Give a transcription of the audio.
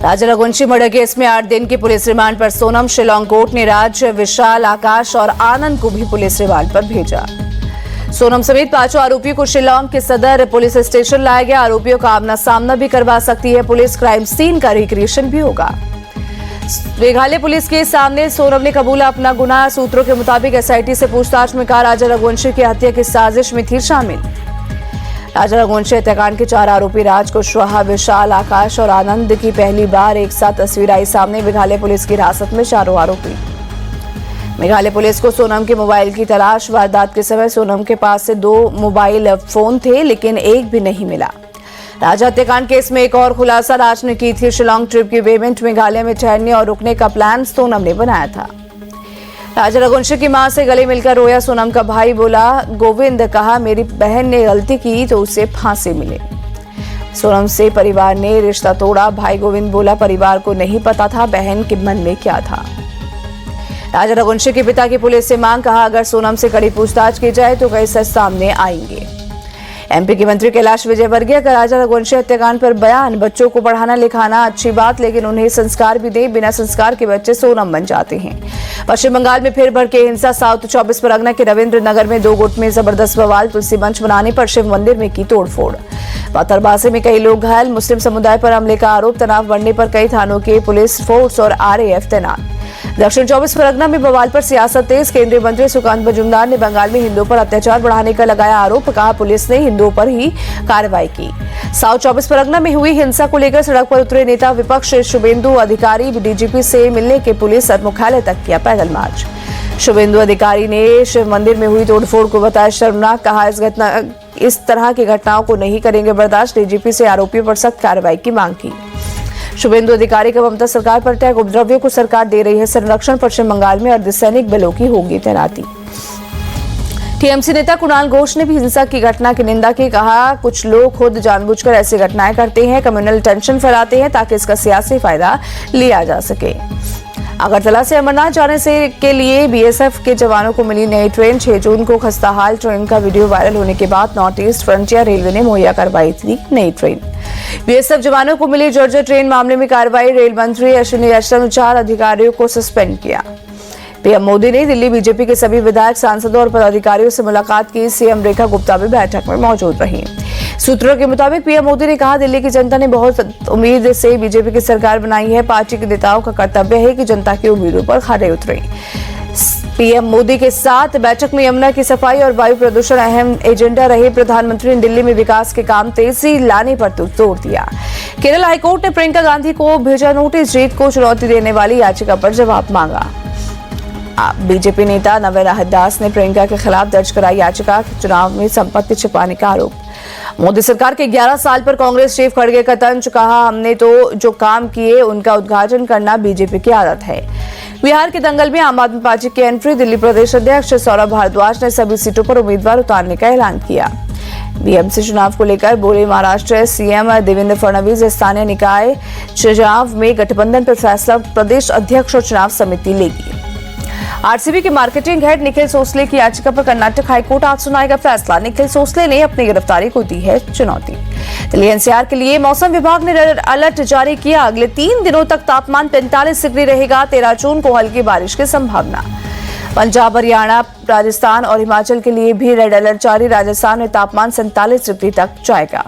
राजा Raghuvanshi murder case में 8 दिन की पुलिस रिमांड पर सोनम, शिलांग कोर्ट ने राज, विशाल, आकाश और आनंद को भी पुलिस रिमांड पर भेजा। सोनम समेत 5 आरोपियों को शिलांग के सदर पुलिस स्टेशन लाया गया। आरोपियों का आमना सामना भी करवा सकती है पुलिस। क्राइम सीन का रिक्रिएशन भी होगा। मेघालय पुलिस के सामने सोनम ने कबूला अपना गुनाह। सूत्रों के मुताबिक एसआईटी से पूछताछ में कहा राजा रघुवंशी की हत्या की साजिश में थी शामिल। राजा रघुवंशी हत्याकांड के 4 आरोपी राज, कुशवाहा, विशाल, आकाश और आनंद की पहली बार एक साथ तस्वीर आई सामने। मेघालय पुलिस की हिरासत में 4 आरोपी। मेघालय पुलिस को सोनम के मोबाइल की तलाश। वारदात के समय सोनम के पास से 2 मोबाइल फोन थे, लेकिन एक भी नहीं मिला। राजा हत्याकांड केस में एक और खुलासा। राज ने की थी शिलांग ट्रिप की पेमेंट। मेघालय में ठहरने और रुकने का प्लान सोनम ने बनाया था। राजा रघुवंशी की मां से गले मिलकर रोया सोनम का भाई। बोला गोविंद, कहा मेरी बहन ने गलती की तो उसे फांसी मिले। सोनम से परिवार ने रिश्ता तोड़ा। भाई गोविंद बोला परिवार को नहीं पता था बहन के मन में क्या था। राजा रघुवंशी के पिता की पुलिस से मांग। कहा अगर सोनम से कड़ी पूछताछ की जाए तो कई सच सामने आएंगे। एमपी के मंत्री कैलाश विजयवर्गीय का राजा रघुवंशी हत्याकांड पर बयान। बच्चों को पढ़ाना लिखाना अच्छी बात, लेकिन उन्हें संस्कार भी दे। बिना संस्कार के बच्चे सोनम बन जाते हैं। पश्चिम बंगाल में फिर भड़के हिंसा। साउथ 24 परगना के रविंद्र नगर में 2 गुट में जबरदस्त बवाल। तुलसी मंच बनाने पर शिव मंदिर में की तोड़फोड़। पत्थरबाजी में कई लोग घायल। मुस्लिम समुदाय पर हमले का आरोप। तनाव बढ़ने पर कई थानों के पुलिस फोर्स और आरएएफ तैनात। दक्षिण 24 परगना में बवाल पर सियासत तेज। केंद्रीय मंत्री सुकांत मजूमदार ने बंगाल में हिंदुओं पर अत्याचार बढ़ाने का लगाया आरोप। कहा पुलिस ने हिंदुओं पर ही कार्रवाई की। साउथ 24 परगना में हुई हिंसा को लेकर सड़क पर उतरे नेता विपक्ष। शुभेंदु अधिकारी डीजीपी से मिलने के पुलिस मुख्यालय तक किया पैदल मार्च। शुभेंदु अधिकारी ने शिव मंदिर में हुई तोड़फोड़ को बताया शर्मनाक। कहा इस तरह की घटनाओं को नहीं करेंगे बर्दाश्त। डीजीपी से आरोपियों पर सख्त कार्रवाई की मांग की। शुभेंदु अधिकारी का ममता सरकार पर अटैक। उपद्रवियों को सरकार दे रही है संरक्षण। पश्चिम बंगाल में अर्धसैनिक बलों की होगी तैनाती। टीएमसी नेता कुणाल घोष ने भी हिंसा की घटना की निंदा की। कहा कुछ लोग खुद जानबूझकर ऐसी घटनाएं करते हैं, कम्युनल टेंशन फैलाते हैं ताकि इसका सियासी फायदा लिया जा सके। अगरतला से अमरनाथ जाने से के लिए बीएसएफ के जवानों को मिली नई ट्रेन। 6 जून को खस्ताहाल ट्रेन का वीडियो वायरल होने के बाद नॉर्थ ईस्ट फ्रंटियर रेलवे ने मुहैया करवाई थी नई ट्रेन। बीएसएफ जवानों को मिली जर्जर ट्रेन मामले में कार्रवाई। रेल मंत्री अश्विनी वैष्णव ने 4 अधिकारियों को सस्पेंड किया। पीएम मोदी ने दिल्ली बीजेपी के सभी विधायक, सांसदों और पदाधिकारियों से मुलाकात की। सीएम रेखा गुप्ता भी बैठक में मौजूद रही। सूत्रों के मुताबिक पीएम मोदी ने कहा दिल्ली की जनता ने बहुत उम्मीद से बीजेपी की सरकार बनाई है। पार्टी के नेताओं का कर्तव्य है कि जनता की उम्मीदों पर खरे उतरे। पीएम मोदी के साथ बैठक में यमुना की सफाई और वायु प्रदूषण अहम एजेंडा रहे। प्रधानमंत्री ने दिल्ली में विकास के काम तेजी लाने पर जोर दिया। केरल हाईकोर्ट ने प्रियंका गांधी को भेजा नोटिस। जीत को चुनौती देने वाली याचिका पर जवाब मांगा। बीजेपी नेता नवेला हरदास ने प्रियंका के खिलाफ दर्ज कराई याचिका। चुनाव में संपत्ति छिपाने का आरोप। मोदी सरकार के 11 साल पर कांग्रेस चीफ खड़गे का तंज। कहा हमने तो जो काम किए उनका उद्घाटन करना बीजेपी की आदत है। बिहार के दंगल में आम आदमी पार्टी की एंट्री। दिल्ली प्रदेश अध्यक्ष सौरभ भारद्वाज ने सभी सीटों पर उम्मीदवार उतारने का ऐलान किया। बीएमसी चुनाव को लेकर बोले महाराष्ट्र सीएम देवेंद्र फडणवीस। स्थानीय निकाय चुनाव में गठबंधन पर फैसला प्रदेश अध्यक्ष और चुनाव समिति लेगी। आरसीबी के मार्केटिंग हेड निखिल सोसले की याचिका पर कर्नाटक हाईकोर्ट आज सुनाएगा फैसला। निखिल सोसले ने अपनी गिरफ्तारी को दी है चुनौती। दिल्ली एनसीआर के लिए मौसम विभाग ने रेड अलर्ट जारी किया। अगले 3 दिनों तक तापमान 45 डिग्री रहेगा। 13 जून को हल्की बारिश की संभावना। पंजाब, हरियाणा, राजस्थान और हिमाचल के लिए भी रेड अलर्ट जारी। राजस्थान में तापमान 47 डिग्री तक जाएगा।